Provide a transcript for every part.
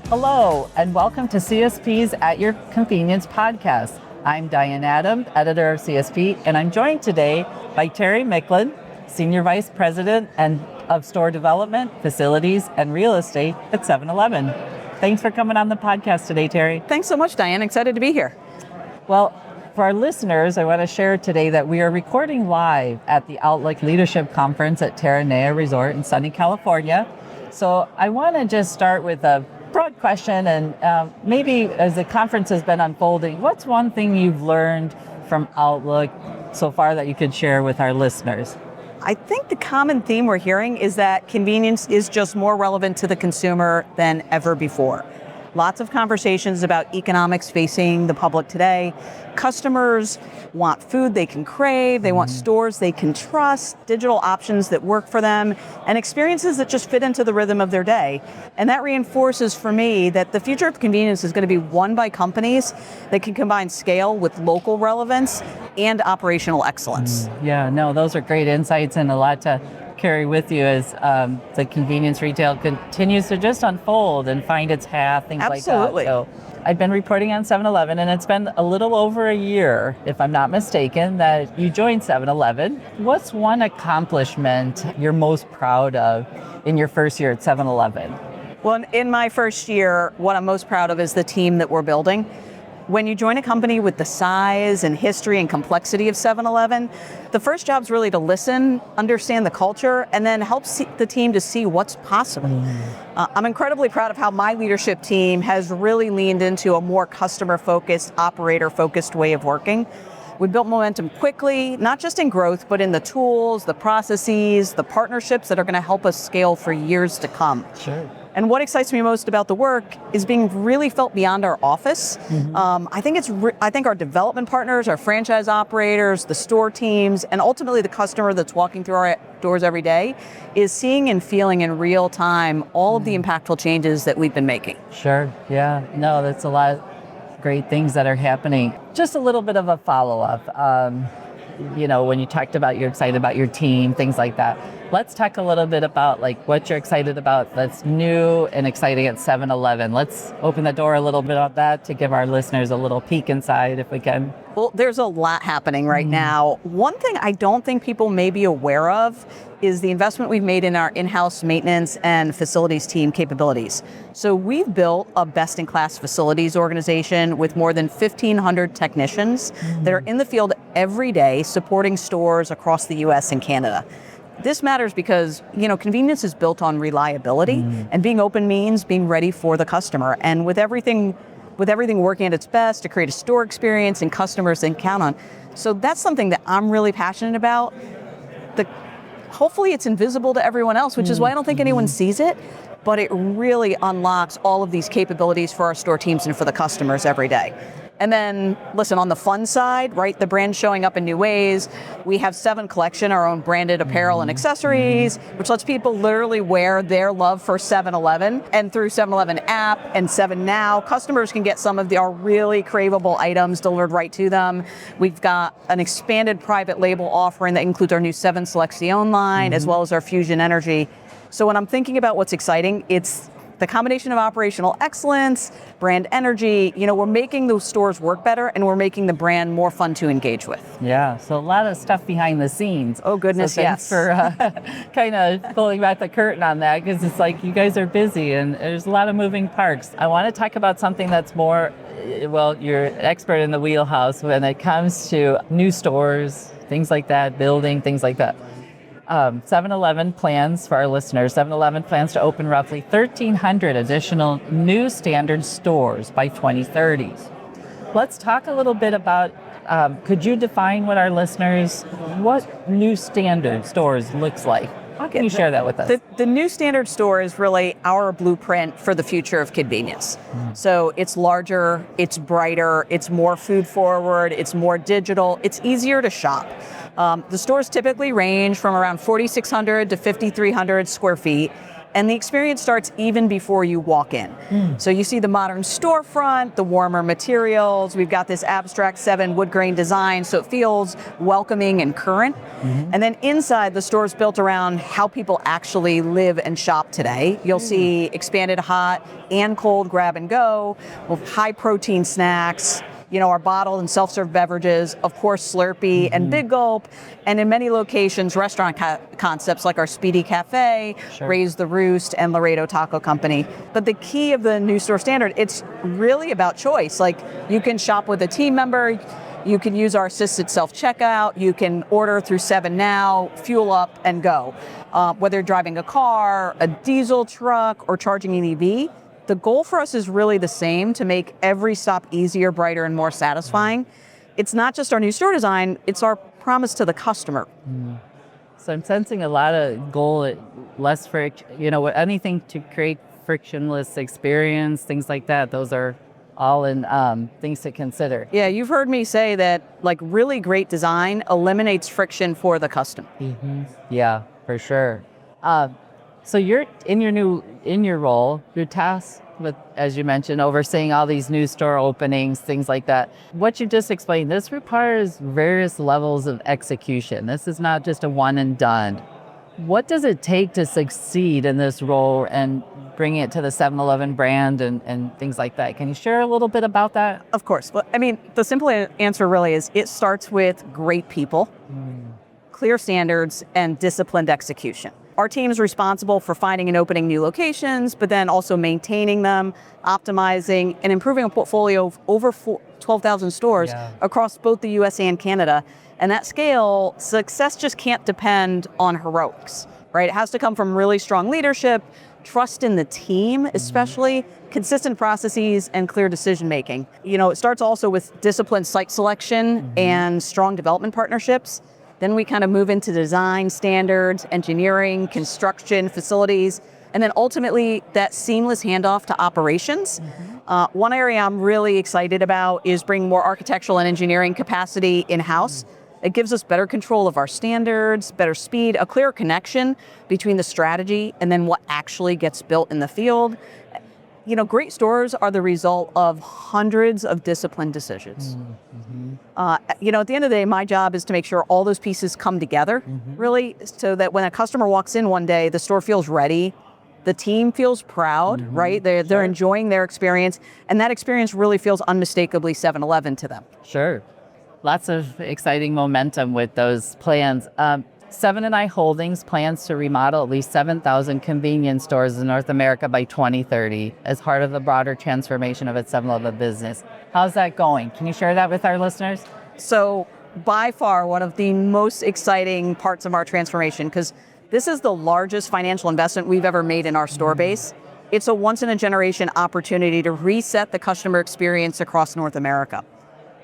Hello, and welcome to CSP's At Your Convenience podcast. I'm Diane Adam, editor of CSP, and I'm joined today by Terri Micklin, Senior Vice President of Store Development, Facilities, and Real Estate at 7-Eleven. Thanks for coming on the podcast today, Terri. Thanks so much, Diane. Excited to be here. Well, for our listeners, I want to share today that we are recording live at the Outlook Leadership Conference at Terranea Resort in sunny California. So I want to just start with a broad question, and maybe as the conference has been unfolding, what's one thing you've learned from Outlook so far that you could share with our listeners? I think the common theme we're hearing is that convenience is just more relevant to the consumer than ever before. Lots of conversations about economics facing the public today. Customers want food they can crave, they want stores they can trust, digital options that work for them, and experiences that just fit into the rhythm of their day. And that reinforces for me that the future of convenience is going to be won by companies that can combine scale with local relevance and operational excellence. Yeah, no, those are great insights and a lot to carry with you as the convenience retail continues to just unfold and find its path, things Absolutely. like that. So I've been reporting on 7-Eleven, and it's been a little over a year, if I'm not mistaken, that you joined 7-Eleven. What's one accomplishment you're most proud of in your first year at 7-Eleven? Well, in my first year, what I'm most proud of is the team that we're building. When you join a company with the size and history and complexity of 7-Eleven, the first job is really to listen, understand the culture, and then help the team to see what's possible. I'm incredibly proud of how my leadership team has really leaned into a more customer-focused, operator-focused way of working. We built momentum quickly, not just in growth, but in the tools, the processes, the partnerships that are going to help us scale for years to come. Sure. And what excites me most about the work is being really felt beyond our office. I think our development partners, our franchise operators, the store teams, and ultimately the customer that's walking through our doors every day is seeing and feeling in real time all of the impactful changes that we've been making. Sure, yeah. No, that's a lot of great things that are happening. Just a little bit of a follow-up. When you talked about you're excited about your team, things like that. Let's talk a little bit about what you're excited about that's new and exciting at 7-Eleven. Let's open the door a little bit on that to give our listeners a little peek inside if we can. Well, there's a lot happening right now. One thing I don't think people may be aware of is the investment we've made in our in-house maintenance and facilities team capabilities. So we've built a best-in-class facilities organization with more than 1,500 technicians that are in the field every day supporting stores across the US and Canada. This matters because, convenience is built on reliability, and being open means being ready for the customer. And with everything working at its best to create a store experience and customers they can count on. So that's something that I'm really passionate about. Hopefully it's invisible to everyone else, which is why I don't think anyone sees it, but it really unlocks all of these capabilities for our store teams and for the customers every day. And then, listen, on the fun side, right, the brand's showing up in new ways. We have 7 Collection, our own branded apparel and accessories, which lets people literally wear their love for 7-Eleven. And through 7-Eleven app and 7 Now, customers can get some of our really craveable items delivered right to them. We've got an expanded private label offering that includes our new 7 Selección line, as well as our Fusion Energy. So when I'm thinking about what's exciting, it's the combination of operational excellence, brand energy. We're making those stores work better, and we're making the brand more fun to engage with. Yeah, so a lot of stuff behind the scenes. Oh, goodness, so thanks for kind of pulling back the curtain on that, because it's like you guys are busy, and there's a lot of moving parts. I want to talk about something that's more, you're an expert in the wheelhouse when it comes to new stores, things like that, building, things like that. 7-Eleven plans, for our listeners, 7-Eleven plans to open roughly 1,300 additional new standard stores by 2030. Let's talk a little bit about, could you define what new standard stores looks like? How can you share that with us? The new standard store is really our blueprint for the future of convenience. So it's larger, it's brighter, it's more food forward, it's more digital, it's easier to shop. The stores typically range from around 4,600 to 5,300 square feet. And the experience starts even before you walk in. So you see the modern storefront, the warmer materials. We've got this abstract 7 wood grain design, so it feels welcoming and current. And then inside, the store's built around how people actually live and shop today. You'll see expanded hot and cold grab and go with high protein snacks, our bottled and self-serve beverages, of course, Slurpee and Big Gulp, and in many locations, restaurant concepts like our Speedy Cafe, Raise the Roost, and Laredo Taco Company. But the key of the new store standard, it's really about choice. Like, you can shop with a team member, you can use our assisted self-checkout, you can order through 7 Now, fuel up and go. Whether you're driving a car, a diesel truck, or charging an EV, the goal for us is really the same, to make every stop easier, brighter, and more satisfying. It's not just our new store design, it's our promise to the customer. So I'm sensing a lot of goal, less anything to create frictionless experience, things like that. Those are all in things to consider. Yeah, you've heard me say that really great design eliminates friction for the customer. Yeah, for sure. So you're in your role, you're tasked with, as you mentioned, overseeing all these new store openings, things like that. What you just explained, this requires various levels of execution. This is not just a one and done. What does it take to succeed in this role and bring it to the 7-Eleven brand and things like that? Can you share a little bit about that? Of course. Well, the simple answer really is it starts with great people, clear standards, and disciplined execution. Our team is responsible for finding and opening new locations, but then also maintaining them, optimizing, and improving a portfolio of over 12,000 stores across both the US and Canada. And that scale, success just can't depend on heroics, right? It has to come from really strong leadership, trust in the team, especially consistent processes and clear decision making. It starts also with disciplined site selection and strong development partnerships. Then we kind of move into design standards, engineering, construction, facilities, and then ultimately that seamless handoff to operations. One area I'm really excited about is bringing more architectural and engineering capacity in-house. It gives us better control of our standards, better speed, a clear connection between the strategy and then what actually gets built in the field. Great stores are the result of hundreds of disciplined decisions. At the end of the day, my job is to make sure all those pieces come together, really, so that when a customer walks in one day, the store feels ready, the team feels proud, right? They're enjoying their experience, and that experience really feels unmistakably 7-Eleven to them. Sure. Lots of exciting momentum with those plans. 7 & I Holdings plans to remodel at least 7,000 convenience stores in North America by 2030 as part of the broader transformation of its 7-Eleven business. How's that going? Can you share that with our listeners? So by far, one of the most exciting parts of our transformation, because this is the largest financial investment we've ever made in our store base. It's a once-in-a-generation opportunity to reset the customer experience across North America.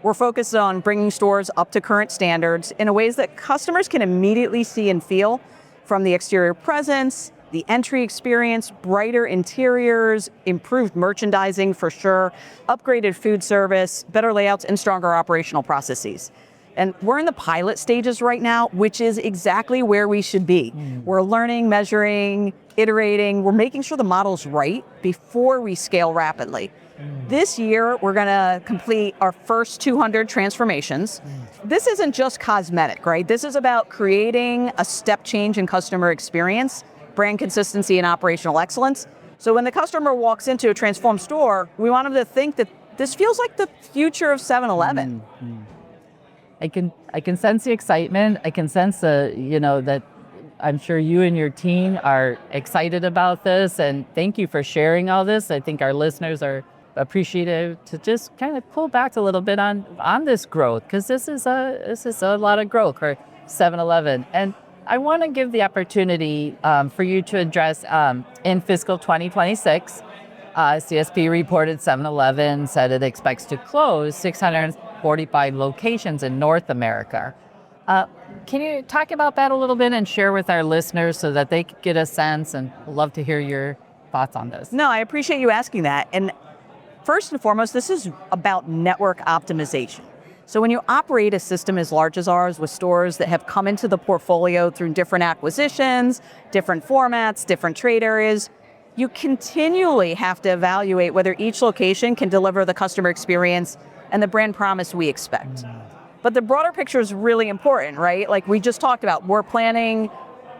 We're focused on bringing stores up to current standards in ways that customers can immediately see and feel, from the exterior presence, the entry experience, brighter interiors, improved merchandising for sure, upgraded food service, better layouts, and stronger operational processes. And we're in the pilot stages right now, which is exactly where we should be. We're learning, measuring, iterating. We're making sure the model's right before we scale rapidly. This year, we're going to complete our first 200 transformations. This isn't just cosmetic, right? This is about creating a step change in customer experience, brand consistency, and operational excellence. So when the customer walks into a transformed store, we want them to think that this feels like the future of 7-Eleven. I can sense the excitement. I can sense that I'm sure you and your team are excited about this, and thank you for sharing all this. I think our listeners are appreciative to just kind of pull back a little bit on this growth, because this is a lot of growth for 7-Eleven. And I want to give the opportunity for you to address in fiscal 2026, CSP reported 7-Eleven said it expects to close 645 locations in North America. Can you talk about that a little bit and share with our listeners so that they can get a sense, and love to hear your thoughts on this? No, I appreciate you asking that. And first and foremost, this is about network optimization. So when you operate a system as large as ours with stores that have come into the portfolio through different acquisitions, different formats, different trade areas, you continually have to evaluate whether each location can deliver the customer experience and the brand promise we expect. But the broader picture is really important, right? Like we just talked about, we're planning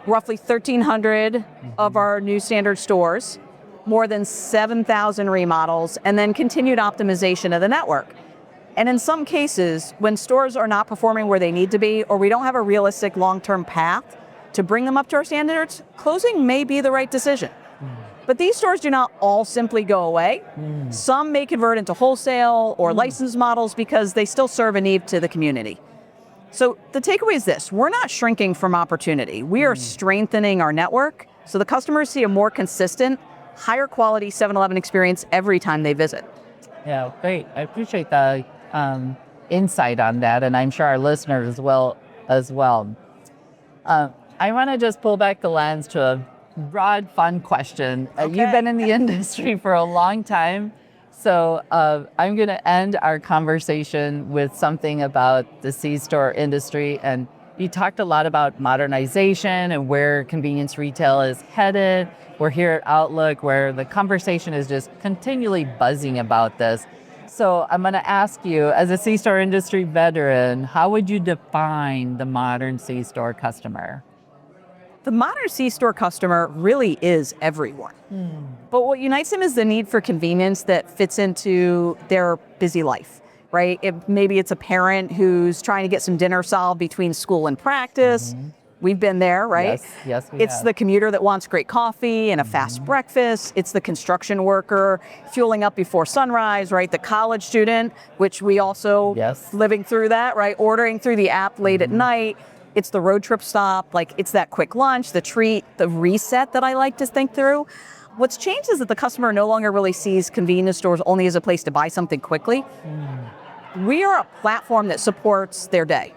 roughly 1,300 of our new standard stores, more than 7,000 remodels, and then continued optimization of the network. And in some cases, when stores are not performing where they need to be, or we don't have a realistic long-term path to bring them up to our standards, closing may be the right decision. But these stores do not all simply go away. Some may convert into wholesale or license models because they still serve a need to the community. So the takeaway is this: we're not shrinking from opportunity. We are strengthening our network so the customers see a more consistent, higher quality 7-Eleven experience every time they visit. Yeah, great. I appreciate the insight on that, and I'm sure our listeners will as well. I want to just pull back the lens to a broad, fun question. Okay. You've been in the industry for a long time, so I'm going to end our conversation with something about the C-store industry. And you talked a lot about modernization and where convenience retail is headed. We're here at Outlook where the conversation is just continually buzzing about this. So I'm going to ask you, as a C-store industry veteran, how would you define the modern C-store customer? The modern C-store customer really is everyone. But what unites them is the need for convenience that fits into their busy life, right? Maybe it's a parent who's trying to get some dinner solved between school and practice. We've been there, right? Yes, we It's have. the commuter that wants great coffee and a fast breakfast. It's the construction worker fueling up before sunrise, right? The college student, which we also living through that, right? Ordering through the app late at night. It's the road trip stop, like it's that quick lunch, the treat, the reset that I like to think through. What's changed is that the customer no longer really sees convenience stores only as a place to buy something quickly. We are a platform that supports their day,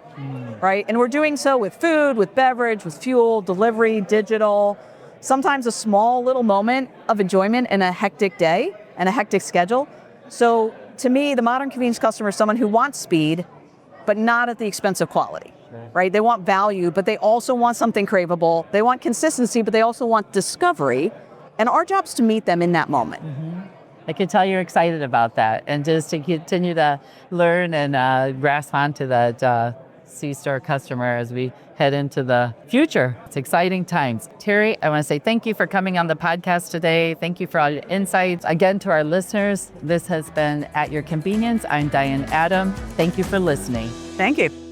right? And we're doing so with food, with beverage, with fuel, delivery, digital, sometimes a small little moment of enjoyment in a hectic day and a hectic schedule. So to me, the modern convenience customer is someone who wants speed, but not at the expense of quality. Right? They want value, but they also want something craveable. They want consistency, but they also want discovery. And our job is to meet them in that moment. I can tell you're excited about that, and just to continue to learn and grasp onto that C-store customer as we head into the future. It's exciting times. Terri, I want to say thank you for coming on the podcast today. Thank you for all your insights. Again, to our listeners, this has been At Your Convenience. I'm Diane Adam. Thank you for listening. Thank you.